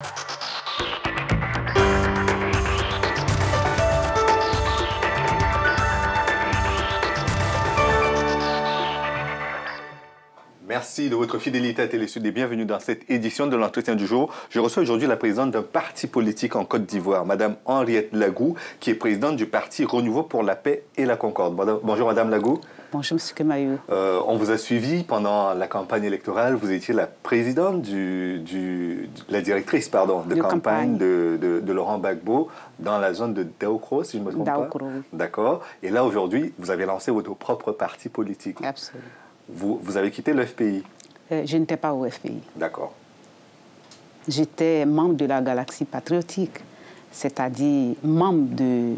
Merci de votre fidélité à Télé Sud et bienvenue dans cette édition de l'entretien du jour. Je reçois aujourd'hui la présidente d'un parti politique en Côte d'Ivoire, Madame Henriette Lagou, qui est présidente du parti Renouveau pour la paix et la concorde. Bonjour Madame Lagou. Bonjour M. Kemayou. On vous a suivi pendant la campagne électorale. Vous étiez la présidente la directrice de campagne de Laurent Gbagbo dans la zone de Daoukro, si je ne me trompe pas. Daoukro, oui. D'accord. Et là, aujourd'hui, vous avez lancé votre propre parti politique. Absolument. Vous avez quitté le FPI? Je n'étais pas au FPI. D'accord. J'étais membre de la Galaxie patriotique, c'est-à-dire membre de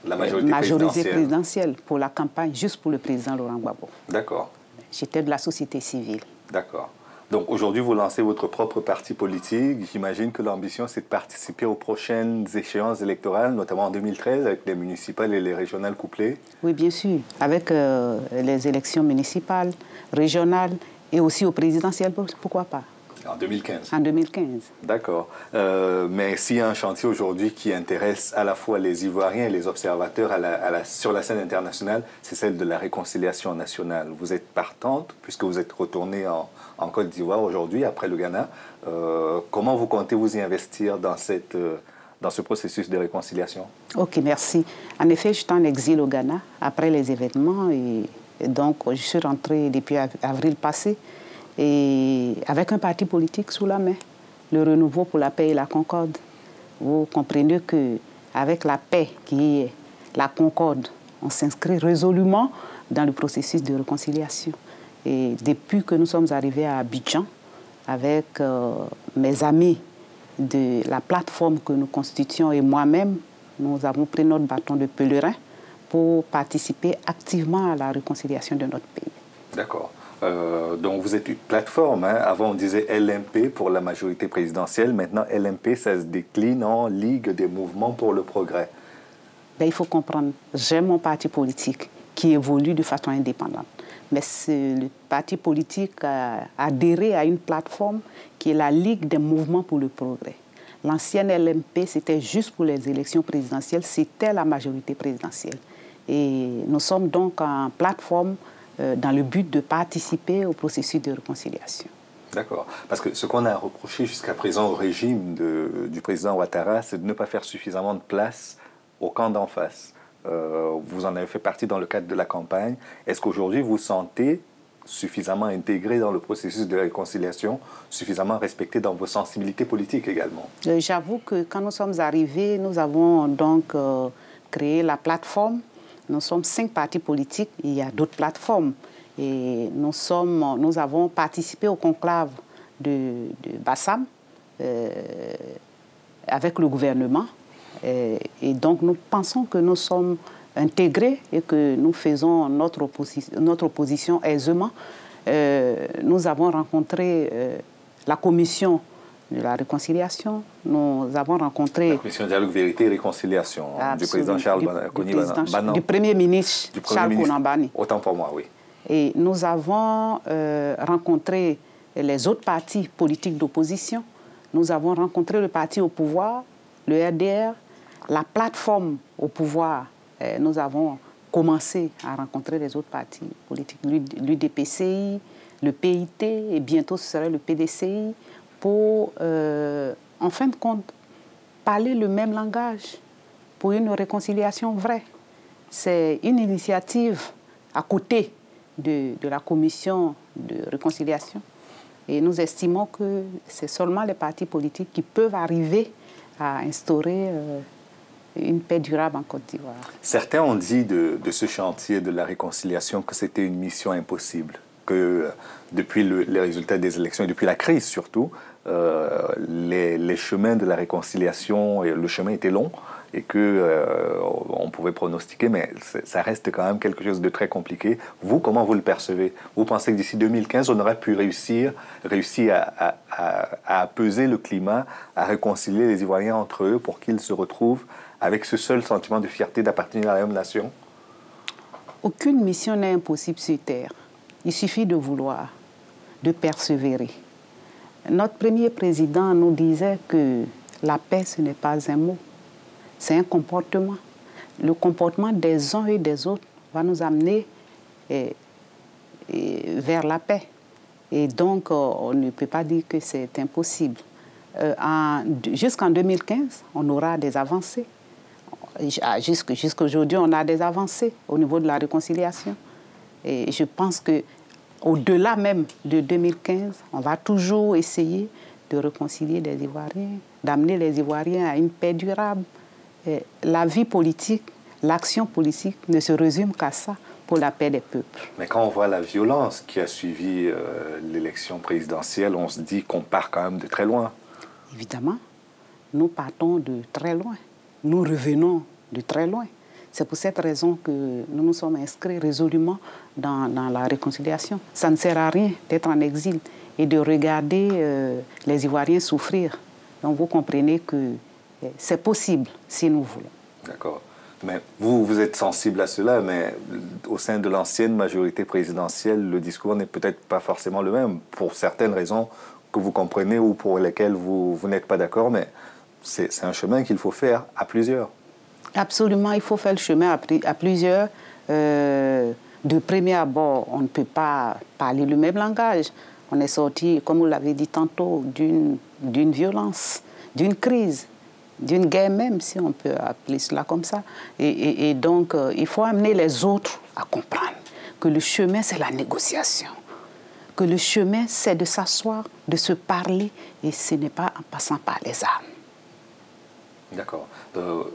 la majorité présidentielle pour la campagne, juste pour le président Laurent Gbagbo. D'accord. J'étais de la société civile. D'accord. Donc aujourd'hui, vous lancez votre propre parti politique. J'imagine que l'ambition, c'est de participer aux prochaines échéances électorales, notamment en 2013, avec les municipales et les régionales couplées. Oui, bien sûr. Avec les élections municipales, régionales et aussi aux présidentielles, pourquoi pas? En 2015. En 2015. D'accord. Mais s'il y a un chantier aujourd'hui qui intéresse à la fois les Ivoiriens et les observateurs sur la scène internationale, c'est celle de la réconciliation nationale. Vous êtes partante, puisque vous êtes retournée en Côte d'Ivoire aujourd'hui, après le Ghana. Comment vous comptez vous y investir dans ce processus de réconciliation? Ok, merci. En effet, j'étais en exil au Ghana après les événements et donc je suis rentrée depuis avril passé. Et avec un parti politique sous la main, le Renouveau pour la paix et la concorde. Vous comprenez qu'avec la paix qui est la concorde, on s'inscrit résolument dans le processus de réconciliation. Et depuis que nous sommes arrivés à Abidjan, avec mes amis de la plateforme que nous constituons et moi-même, nous avons pris notre bâton de pèlerin pour participer activement à la réconciliation de notre pays. D'accord. Donc vous êtes une plateforme. Hein? Avant, on disait LMP pour la majorité présidentielle. Maintenant, LMP, ça se décline en Ligue des mouvements pour le progrès. Ben, il faut comprendre, j'ai mon parti politique qui évolue de façon indépendante. Mais le parti politique a adhéré à une plateforme qui est la Ligue des mouvements pour le progrès. L'ancienne LMP, c'était juste pour les élections présidentielles, c'était la majorité présidentielle. Et nous sommes donc en plateforme dans le but de participer au processus de réconciliation. D'accord. Parce que ce qu'on a reproché jusqu'à présent au régime du président Ouattara, c'est de ne pas faire suffisamment de place au camp d'en face. Vous en avez fait partie dans le cadre de la campagne. Est-ce qu'aujourd'hui, vous vous sentez suffisamment intégré dans le processus de réconciliation, suffisamment respecté dans vos sensibilités politiques également? J'avoue que quand nous sommes arrivés, nous avons donc créé la plateforme. Nous sommes 5 partis politiques, il y a d'autres plateformes. Et nous avons participé au conclave de Bassam avec le gouvernement. Et donc nous pensons que nous sommes intégrés et que nous faisons notre opposition aisément. Nous avons rencontré la commission de la réconciliation. Nous avons rencontré... La commission de dialogue, vérité et réconciliation du président Charles Banan. Du premier ministre Charles Konan-Banny. Autant pour moi, oui. Et nous avons rencontré les autres partis politiques d'opposition. Nous avons rencontré le parti au pouvoir, le RDR, la plateforme au pouvoir. Nous avons commencé à rencontrer les autres partis politiques, l'UDPCI, le PIT et bientôt ce sera le PDCI, pour, en fin de compte, parler le même langage pour une réconciliation vraie. C'est une initiative à côté de la commission de réconciliation. Et nous estimons que c'est seulement les partis politiques qui peuvent arriver à instaurer une paix durable en Côte d'Ivoire. Certains ont dit de ce chantier de la réconciliation que c'était une mission impossible, que depuis les résultats des élections et depuis la crise surtout, les chemins de la réconciliation, le chemin était long et qu'on pouvait pronostiquer, mais ça reste quand même quelque chose de très compliqué. Vous, comment vous le percevez? Vous pensez que d'ici 2015, on aurait pu réussir à apaiser le climat, à réconcilier les Ivoiriens entre eux pour qu'ils se retrouvent avec ce seul sentiment de fierté d'appartenir à la même nation? Aucune mission n'est impossible sur Terre. Il suffit de vouloir, de persévérer. Notre premier président nous disait que la paix, ce n'est pas un mot, c'est un comportement. Le comportement des uns et des autres va nous amener vers la paix. Et donc, on ne peut pas dire que c'est impossible. Jusqu'en 2015, on aura des avancées. Jusqu'à aujourd'hui, on a des avancées au niveau de la réconciliation. Et je pense qu'au-delà même de 2015, on va toujours essayer de réconcilier les Ivoiriens, d'amener les Ivoiriens à une paix durable. Et la vie politique, l'action politique ne se résume qu'à ça, pour la paix des peuples. Mais quand on voit la violence qui a suivi l'élection présidentielle, on se dit qu'on part quand même de très loin. Évidemment, nous partons de très loin. Nous revenons de très loin. C'est pour cette raison que nous nous sommes inscrits résolument dans la réconciliation. Ça ne sert à rien d'être en exil et de regarder les Ivoiriens souffrir. Donc vous comprenez que c'est possible si nous voulons. D'accord. Mais vous êtes sensible à cela, mais au sein de l'ancienne majorité présidentielle, le discours n'est peut-être pas forcément le même, pour certaines raisons que vous comprenez ou pour lesquelles vous n'êtes pas d'accord, mais c'est un chemin qu'il faut faire à plusieurs. Absolument, il faut faire le chemin à plusieurs. De premier abord, on ne peut pas parler le même langage. On est sorti, comme vous l'avez dit tantôt, d'une violence, d'une crise, d'une guerre même, si on peut appeler cela comme ça. Et donc, il faut amener les autres à comprendre que le chemin, c'est la négociation. Que le chemin, c'est de s'asseoir, de se parler, et ce n'est pas en passant par les armes. D'accord.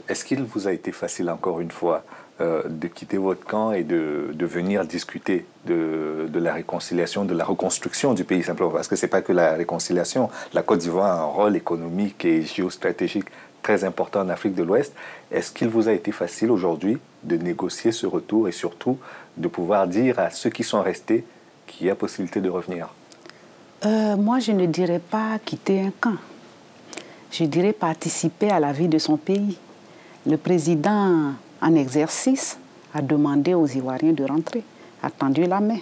Est-ce qu'il vous a été facile, encore une fois, de quitter votre camp et de venir discuter de la réconciliation, de la reconstruction du pays, simplement? Parce que ce n'est pas que la réconciliation. La Côte d'Ivoire a un rôle économique et géostratégique très important en Afrique de l'Ouest. Est-ce qu'il vous a été facile aujourd'hui de négocier ce retour et surtout de pouvoir dire à ceux qui sont restés qu'il y a possibilité de revenir? Moi, je ne dirais pas quitter un camp. Je dirais participer à la vie de son pays. Le président en exercice a demandé aux Ivoiriens de rentrer, a tendu la main.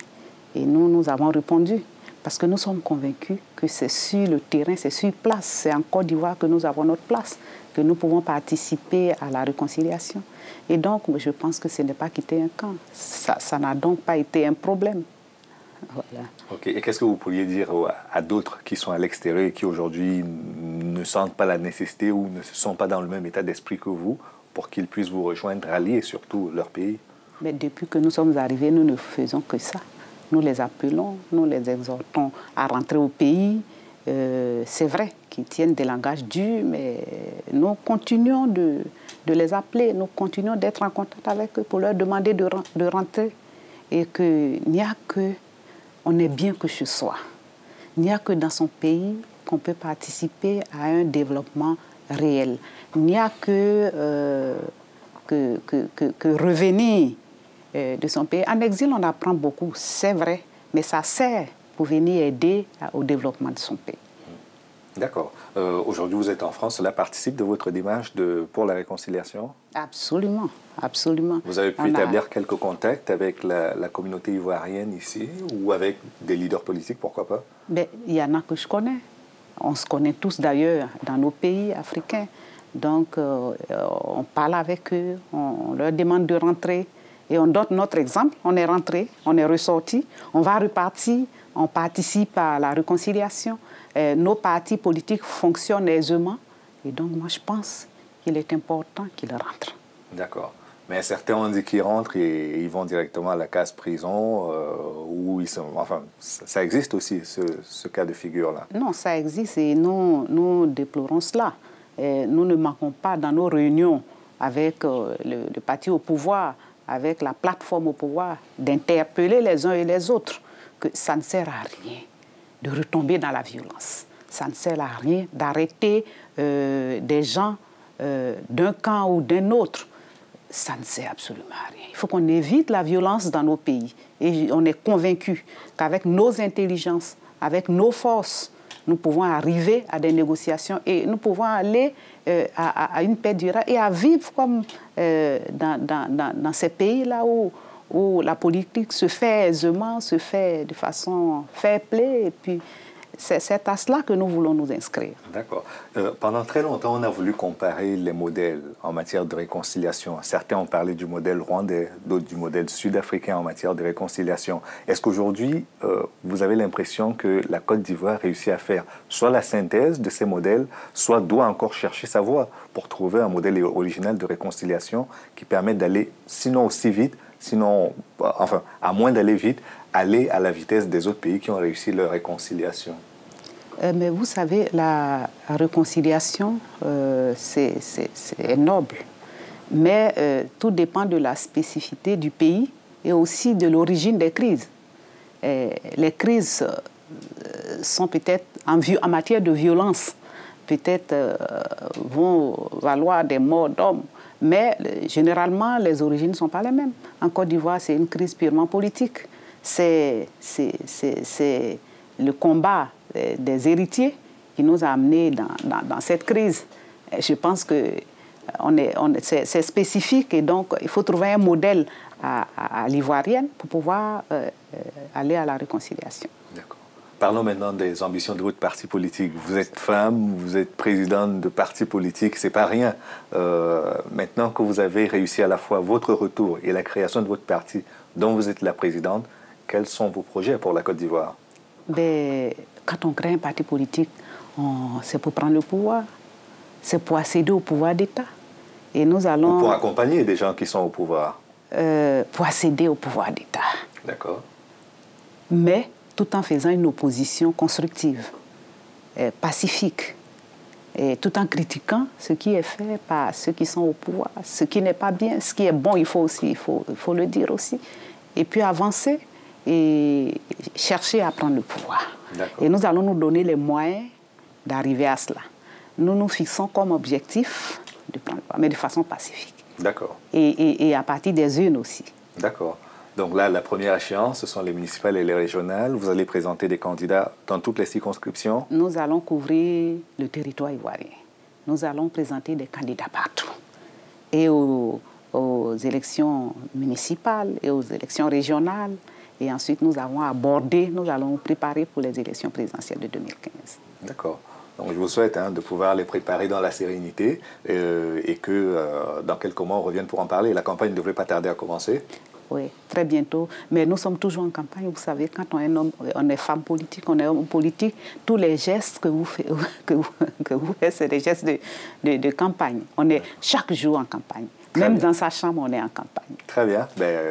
Et nous avons répondu. Parce que nous sommes convaincus que c'est sur le terrain, c'est sur place, c'est en Côte d'Ivoire que nous avons notre place, que nous pouvons participer à la réconciliation. Et donc, je pense que ce n'est pas quitter un camp. Ça n'a donc pas été un problème. Voilà. Ok. Et qu'est-ce que vous pourriez dire à d'autres qui sont à l'extérieur et qui aujourd'hui ne sentent pas la nécessité ou ne sont pas dans le même état d'esprit que vous pour qu'ils puissent vous rejoindre, rallier surtout leur pays? Mais depuis que nous sommes arrivés, nous ne faisons que ça. Nous les appelons, nous les exhortons à rentrer au pays. C'est vrai qu'ils tiennent des langages durs, mais nous continuons de les appeler, nous continuons d'être en contact avec eux pour leur demander de rentrer. Et qu'il n'y a que, on est bien que ce soit, il n'y a que dans son pays qu'on peut participer à un développement réel. Il n'y a que revenir de son pays. En exil, on apprend beaucoup, c'est vrai, mais ça sert pour venir aider au développement de son pays. D'accord. Aujourd'hui, vous êtes en France. Cela participe de votre démarche pour la réconciliation? Absolument, absolument. Vous avez pu établir quelques contacts avec la communauté ivoirienne ici ou avec des leaders politiques, pourquoi pas? Mais il y en a que je connais. On se connaît tous d'ailleurs dans nos pays africains. Donc, on parle avec eux, on leur demande de rentrer. Et on donne notre exemple, on est rentré, on est ressorti, on va repartir, on participe à la réconciliation. Nos partis politiques fonctionnent aisément. Et donc, moi, je pense qu'il est important qu'ils rentrent. D'accord. Mais certains ont dit qu'ils rentrent et ils vont directement à la case prison, où ils sont... Enfin, ça existe aussi, ce cas de figure-là. Non, ça existe et nous déplorons cela. Nous ne manquons pas dans nos réunions avec le parti au pouvoir, avec la plateforme au pouvoir, d'interpeller les uns et les autres que ça ne sert à rien de retomber dans la violence. Ça ne sert à rien d'arrêter des gens d'un camp ou d'un autre. Ça ne sert absolument à rien. Il faut qu'on évite la violence dans nos pays. Et on est convaincu qu'avec nos intelligences, avec nos forces, nous pouvons arriver à des négociations et nous pouvons aller à une paix durable et à vivre comme dans ces pays-là où la politique se fait aisément, se fait de façon fair play et puis c'est à cela que nous voulons nous inscrire. D'accord. Pendant très longtemps, on a voulu comparer les modèles en matière de réconciliation. Certains ont parlé du modèle rwandais, d'autres du modèle sud-africain en matière de réconciliation. Est-ce qu'aujourd'hui, vous avez l'impression que la Côte d'Ivoire réussit à faire soit la synthèse de ces modèles, soit doit encore chercher sa voie pour trouver un modèle original de réconciliation qui permette d'aller, sinon aussi vite, sinon, enfin, à moins d'aller vite, aller à la vitesse des autres pays qui ont réussi leur réconciliation? Mais vous savez, la réconciliation, c'est noble. Mais tout dépend de la spécificité du pays et aussi de l'origine des crises. Les crises sont peut-être, en matière de violence, peut-être vont valoir des morts d'hommes. Mais généralement, les origines ne sont pas les mêmes. En Côte d'Ivoire, c'est une crise purement politique. C'est le combat des héritiers qui nous a amenés dans cette crise. Et je pense que c'est spécifique et donc il faut trouver un modèle à l'ivoirienne pour pouvoir aller à la réconciliation. D'accord. Parlons maintenant des ambitions de votre parti politique. Vous êtes femme, vous êtes présidente de parti politique, c'est pas rien. Maintenant que vous avez réussi à la fois votre retour et la création de votre parti dont vous êtes la présidente, quels sont vos projets pour la Côte d'Ivoire? Quand on crée un parti politique, c'est pour prendre le pouvoir, c'est pour accéder au pouvoir d'État. Et nous allons... Pour accompagner des gens qui sont au pouvoir? Pour accéder au pouvoir d'État. D'accord. Mais tout en faisant une opposition constructive, pacifique, et tout en critiquant ce qui est fait par ceux qui sont au pouvoir, ce qui n'est pas bien, ce qui est bon, il faut le dire aussi. Et puis avancer et chercher à prendre le pouvoir. Et nous allons nous donner les moyens d'arriver à cela. Nous nous fixons comme objectif de prendre le pouvoir, mais de façon pacifique. D'accord. Et à partir des urnes aussi. D'accord. Donc là, la première échéance, ce sont les municipales et les régionales. Vous allez présenter des candidats dans toutes les circonscriptions? Nous allons couvrir le territoire ivoirien. Nous allons présenter des candidats partout. Et aux élections municipales et aux élections régionales. Et ensuite, nous allons nous préparer pour les élections présidentielles de 2015. D'accord. Donc, je vous souhaite de pouvoir les préparer dans la sérénité et que dans quelques mois, on revienne pour en parler. La campagne ne devrait pas tarder à commencer. Oui, très bientôt. Mais nous sommes toujours en campagne. Vous savez, quand on est homme, on est femme politique, on est homme politique, tous les gestes que vous faites, c'est des gestes de campagne. On est chaque jour en campagne. Même dans sa chambre, on est en campagne. Très bien.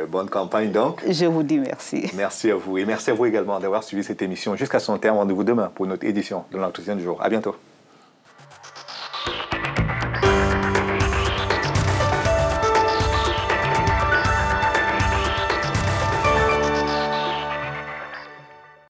Bonne campagne donc. Je vous dis merci. Merci à vous. Et merci à vous également d'avoir suivi cette émission jusqu'à son terme. Rendez-vous demain pour notre édition de l'entretien du jour. À bientôt.